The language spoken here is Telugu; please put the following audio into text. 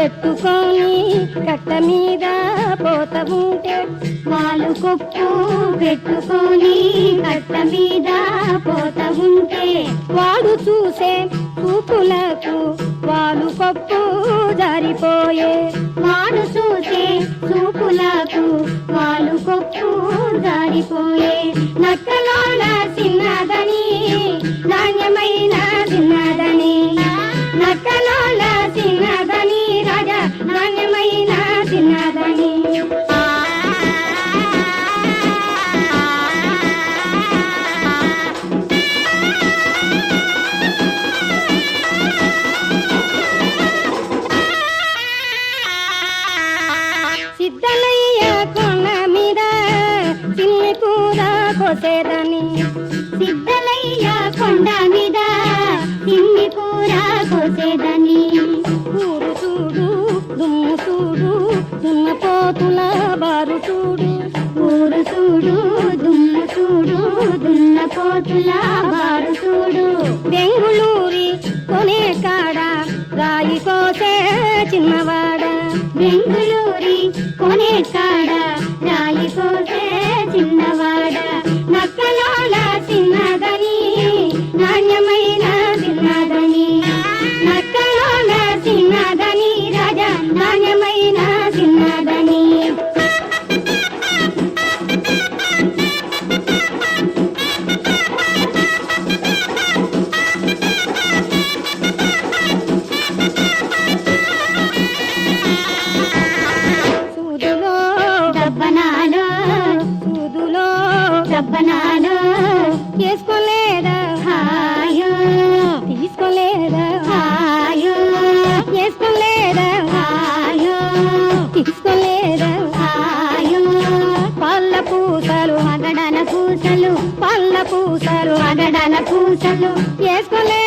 పెట్టుకొని కట్ట మీద పోత ఉంటే వాలు కొప్పు పెట్టుకొని కట్ట మీద పోత ఉంటే వాడు చూసే చూపులకు వాలు కొప్పు జారిపోయే వాడు చూసే చూపులకు వాలు కొప్పు జారిపోయే నక్కలోన చిన్నదని నాణ్యమైన చిన్నదని నక్కలోన చిన్నదని రాజా నాణ్యమైన చిన్నదని సిద్ధలయ్య కొండ మీద చిన్ని కూర కోసేదని సిద్ధలయ్య కొండ మీద చిన్ని కూర కోసేదని ఊరు చూడు దుమ్ము చూడు దున్నపోతుల బారు చూడు ఊరు చూడు దుమ్ము చూడు దున్నపోతుల బారు చూడు బెంగుళూరి కొనే కాడ రాయి కోసే చిన్నవాడ బెంగుళూరి కొనే కాడ రాయి కోసే చిన్నవాడ నక్కలోల చిన్నదని నాణ్యమైన చిన్నదని నక్కలోల చిన్నదని రాజా నాణ్యమైన చిన్నదని సూదులో దబ్బనాలో సూదులో దబ్బనాలో చేసుకోలేదా హాయో తీసుకోలేదా హాయో చేసుకోలేదా హాయో తీసుకోలేదా హాయో పళ్ళ పూసలు మగడన పూసలు పళ్ళ పూసలు మగడన పూసలు చేసుకోలే